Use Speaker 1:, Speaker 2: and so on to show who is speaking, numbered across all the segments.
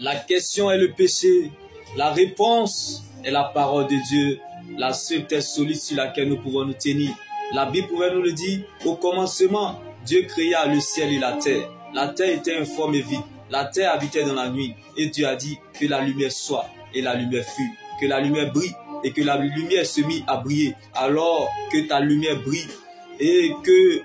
Speaker 1: La question est le péché. La réponse est la parole de Dieu. La seule terre solide sur laquelle nous pouvons nous tenir. La Bible pouvait nous le dire. Au commencement, Dieu créa le ciel et la terre. La terre était informe et vide. La terre habitait dans la nuit. Et Dieu a dit que la lumière soit. Et la lumière fut. Que la lumière brille. Et que la lumière se mit à briller. Alors que ta lumière brille. Et que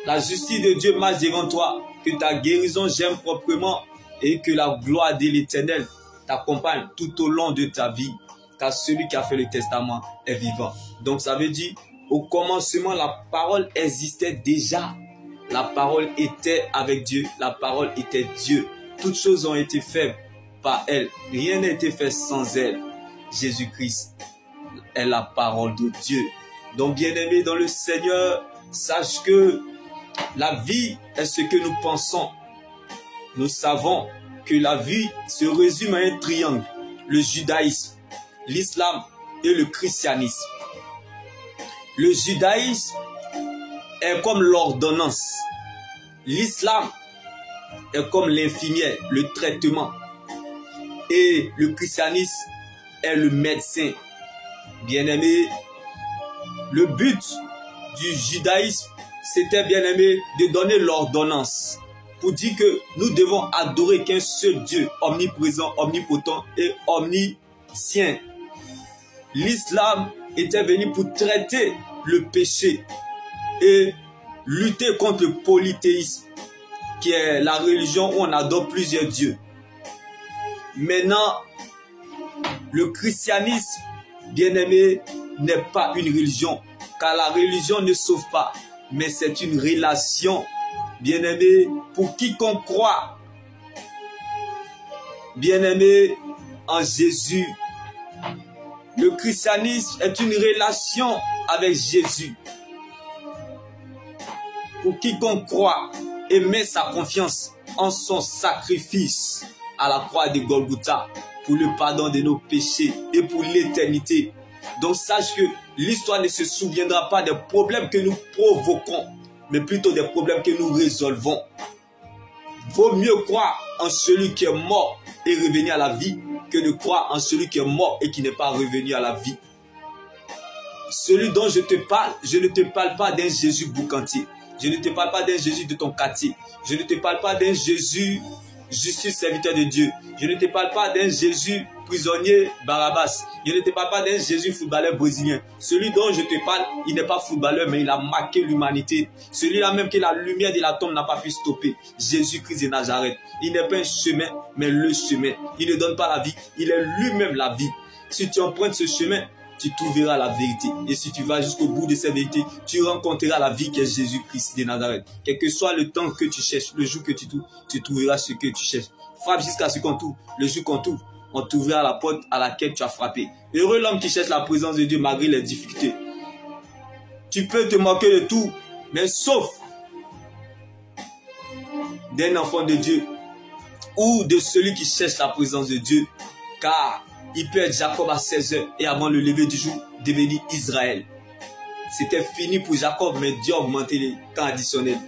Speaker 1: la justice de Dieu marche devant toi. Que ta guérison germe proprement. Et que la gloire de l'Éternel t'accompagne tout au long de ta vie. Car celui qui a fait le testament est vivant. Donc ça veut dire, au commencement, la parole existait déjà. La parole était avec Dieu. La parole était Dieu. Toutes choses ont été faites par elle. Rien n'a été fait sans elle. Jésus-Christ est la parole de Dieu. Donc bien-aimé dans le Seigneur, sache que la vie est ce que nous pensons. Nous savons que la vie se résume à un triangle. Le judaïsme, l'islam et le christianisme. Le judaïsme est comme l'ordonnance. L'islam est comme l'infirmière, le traitement. Et le christianisme est le médecin. Bien-aimé, le but du judaïsme, c'était, bien-aimé, de donner l'ordonnance. Pour dire que nous devons adorer qu'un seul Dieu, omniprésent, omnipotent et omniscient. L'islam était venu pour traiter le péché et lutter contre le polythéisme, qui est la religion où on adore plusieurs dieux. Maintenant, le christianisme, bien-aimé, n'est pas une religion, car la religion ne sauve pas, mais c'est une relation. Bien-aimé, pour quiconque croit, bien-aimé, en Jésus. Le christianisme est une relation avec Jésus. Pour quiconque croit et met sa confiance en son sacrifice à la croix de Golgotha pour le pardon de nos péchés et pour l'éternité. Donc sache que l'histoire ne se souviendra pas des problèmes que nous provoquons, mais plutôt des problèmes que nous résolvons. Vaut mieux croire en celui qui est mort et revenu à la vie que de croire en celui qui est mort et qui n'est pas revenu à la vie. Celui dont je te parle, je ne te parle pas d'un Jésus boucantier. Je ne te parle pas d'un Jésus de ton quartier. Je ne te parle pas d'un Jésus justice serviteur de Dieu. Je ne te parle pas d'un Jésus prisonnier Barabbas. Je ne te parle pas d'un Jésus footballeur brésilien. Celui dont je te parle, il n'est pas footballeur, mais il a marqué l'humanité. Celui-là même que la lumière de la tombe n'a pas pu stopper. Jésus-Christ de Nazareth. Il n'est pas un chemin, mais le chemin. Il ne donne pas la vie, il est lui-même la vie. Si tu empruntes ce chemin, tu trouveras la vérité. Et si tu vas jusqu'au bout de cette vérité, tu rencontreras la vie qui est Jésus-Christ de Nazareth. Quel que soit le temps que tu cherches, le jour que tu trouveras ce que tu cherches. Frappe jusqu'à ce qu'on t'ouvre. Le jour qu'on t'ouvre, on t'ouvrira la porte à laquelle tu as frappé. Heureux l'homme qui cherche la présence de Dieu malgré les difficultés. Tu peux te moquer de tout, mais sauf d'un enfant de Dieu ou de celui qui cherche la présence de Dieu, car il peut être Jacob à 16 heures et avant le lever du jour, devenir Israël. C'était fini pour Jacob, mais Dieu a augmenté les temps additionnels.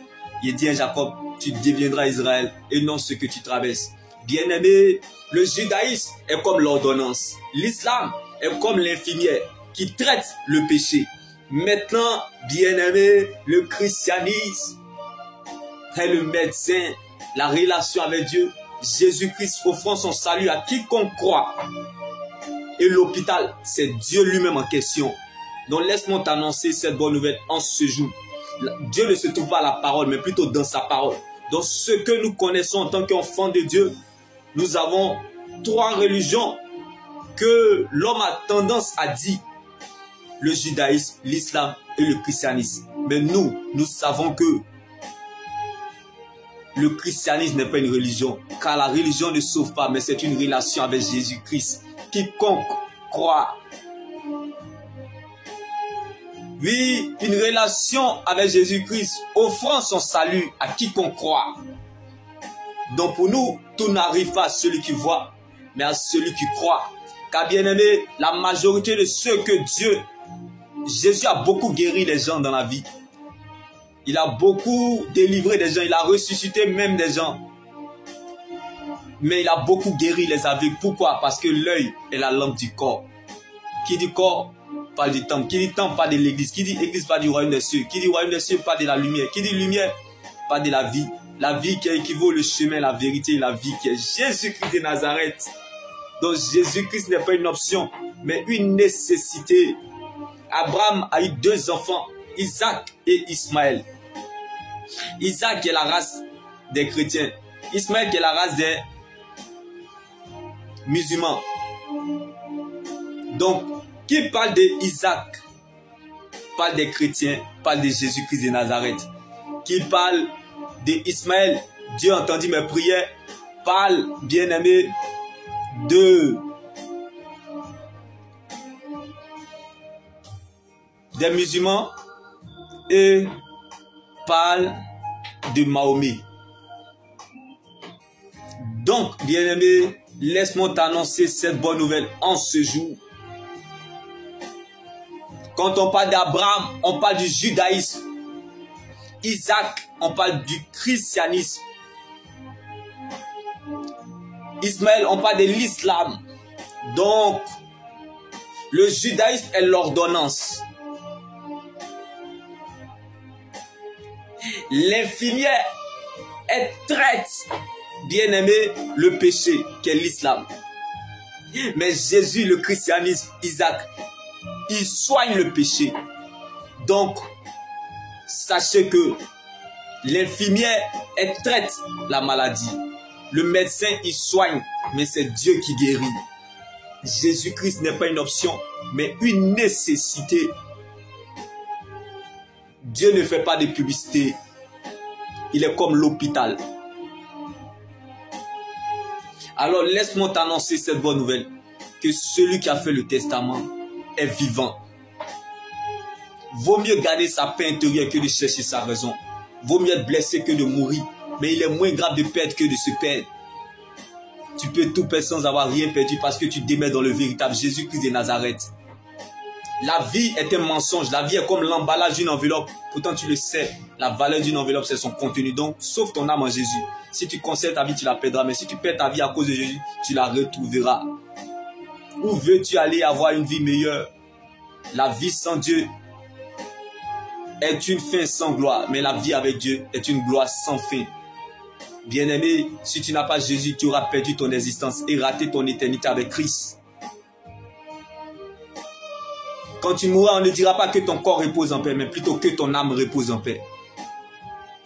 Speaker 1: Il dit à Jacob, tu deviendras Israël et non ce que tu traverses. Bien-aimé, le judaïsme est comme l'ordonnance. L'islam est comme l'infirmière qui traite le péché. Maintenant, bien-aimé, le christianisme est le médecin, la relation avec Dieu. Jésus-Christ offrant son salut à quiconque croit. Et l'hôpital, c'est Dieu lui-même en question. Donc laisse-moi t'annoncer cette bonne nouvelle en ce jour. Dieu ne se trouve pas à la parole, mais plutôt dans sa parole. Dans ce que nous connaissons en tant qu'enfants de Dieu, nous avons 3 religions que l'homme a tendance à dire. Le judaïsme, l'islam et le christianisme. Mais nous savons que le christianisme n'est pas une religion. Car la religion ne sauve pas, mais c'est une relation avec Jésus-Christ. Quiconque croit. Oui, une relation avec Jésus-Christ, offrant son salut à quiconque croit. Donc pour nous, tout n'arrive pas à celui qui voit, mais à celui qui croit. Car bien aimé, la majorité de ceux que Jésus a beaucoup guéri les gens dans la vie. Il a beaucoup délivré des gens, il a ressuscité même des gens. Mais il a beaucoup guéri les aveugles. Pourquoi? Parce que l'œil est la lampe du corps. Qui dit corps parle du temple. Qui dit temple parle de l'église. Qui dit église parle du royaume des cieux. Qui dit royaume des cieux parle de la lumière. Qui dit lumière parle de la vie. La vie qui équivaut le chemin, la vérité et la vie qui est Jésus-Christ de Nazareth. Donc Jésus-Christ n'est pas une option, mais une nécessité. Abraham a eu 2 enfants, Isaac et Ismaël. Isaac qui est la race des chrétiens. Ismaël qui est la race des musulmans. Donc, qui parle d'Isaac parle des chrétiens, parle de Jésus-Christ de Nazareth. Qui parle d'Ismaël, Dieu entendit mes prières, parle, bien-aimé, des musulmans et parle de Mahomet. Donc, bien-aimé, laisse-moi t'annoncer cette bonne nouvelle en ce jour. Quand on parle d'Abraham, on parle du judaïsme. Isaac, on parle du christianisme. Ismaël, on parle de l'islam. Donc, le judaïsme est l'ordonnance. L'infirmière, elle traite, bien-aimé, le péché, qui est l'islam. Mais Jésus, le christianisme, Isaac, il soigne le péché. Donc, sachez que l'infirmière, elle traite la maladie. Le médecin, il soigne, mais c'est Dieu qui guérit. Jésus-Christ n'est pas une option, mais une nécessité. Dieu ne fait pas de publicité. Il est comme l'hôpital. Alors laisse-moi t'annoncer cette bonne nouvelle. Que celui qui a fait le testament est vivant. Vaut mieux garder sa paix intérieure que de chercher sa raison. Vaut mieux être blessé que de mourir. Mais il est moins grave de perdre que de se perdre. Tu peux tout perdre sans avoir rien perdu parce que tu demeures dans le véritable Jésus-Christ de Nazareth. La vie est un mensonge. La vie est comme l'emballage d'une enveloppe. Pourtant, tu le sais. La valeur d'une enveloppe, c'est son contenu. Donc, sauve ton âme en Jésus. Si tu conserves ta vie, tu la perdras. Mais si tu perds ta vie à cause de Jésus, tu la retrouveras. Où veux-tu aller avoir une vie meilleure? La vie sans Dieu est une fin sans gloire. Mais la vie avec Dieu est une gloire sans fin. Bien-aimé, si tu n'as pas Jésus, tu auras perdu ton existence et raté ton éternité avec Christ. Quand tu mourras, on ne dira pas que ton corps repose en paix, mais plutôt que ton âme repose en paix.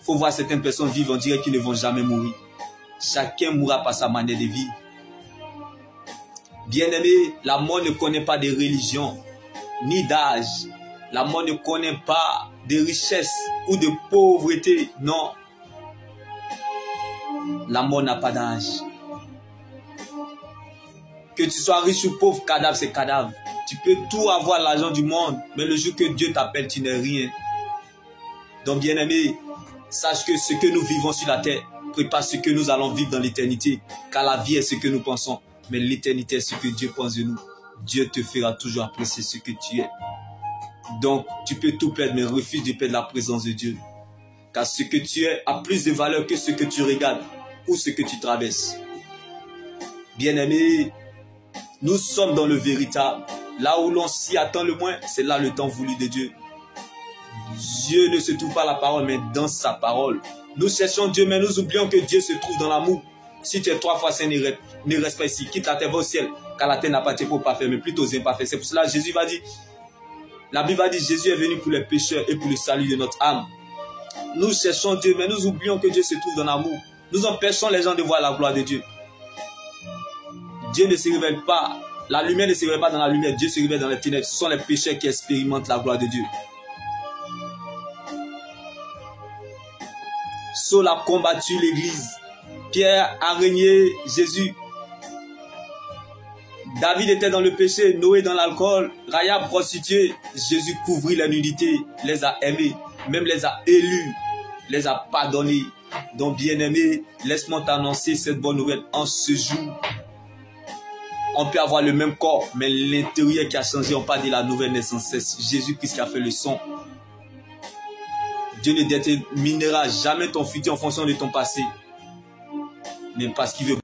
Speaker 1: Il faut voir certaines personnes vivre, on dirait qu'ils ne vont jamais mourir. Chacun mourra par sa manière de vivre. Bien-aimé, la mort ne connaît pas de religion, ni d'âge. La mort ne connaît pas de richesse ou de pauvreté, non. La mort n'a pas d'âge. Que tu sois riche ou pauvre, cadavre, c'est cadavre. Tu peux tout avoir l'argent du monde, mais le jour que Dieu t'appelle, tu n'es rien. Donc, bien-aimé, sache que ce que nous vivons sur la terre prépare ce que nous allons vivre dans l'éternité. Car la vie est ce que nous pensons, mais l'éternité est ce que Dieu pense de nous. Dieu te fera toujours apprécier ce que tu es. Donc, tu peux tout perdre, mais refuse de perdre la présence de Dieu. Car ce que tu es a plus de valeur que ce que tu regardes ou ce que tu traverses. Bien-aimé, nous sommes dans le véritable. Là où l'on s'y attend le moins, c'est là le temps voulu de Dieu. Dieu ne se trouve pas à la parole, mais dans sa parole. Nous cherchons Dieu, mais nous oublions que Dieu se trouve dans l'amour. Si tu es 3 fois saint, ne reste pas ici. Quitte la terre, va au ciel. Car la terre n'a pas été pour parfaire, mais plutôt aux imparfaits. C'est pour cela que Jésus va dire, la Bible va dire, Jésus est venu pour les pécheurs et pour le salut de notre âme. Nous cherchons Dieu, mais nous oublions que Dieu se trouve dans l'amour. Nous empêchons les gens de voir la gloire de Dieu. Dieu ne se révèle pas. La lumière ne se révèle pas dans la lumière. Dieu se révèle dans les ténèbres. Ce sont les pécheurs qui expérimentent la gloire de Dieu. Saul a combattu l'église. Pierre a régné Jésus. David était dans le péché, Noé dans l'alcool, Rahab prostituée. Jésus couvrit la nudité, les a aimés, même les a élus, les a pardonnés. Donc bien-aimé, laisse-moi t'annoncer cette bonne nouvelle en ce jour. On peut avoir le même corps, mais l'intérieur qui a changé, on parle de la nouvelle naissance. C'est Jésus-Christ qui a fait le son. Dieu ne déterminera jamais ton futur en fonction de ton passé, mais parce qu'il veut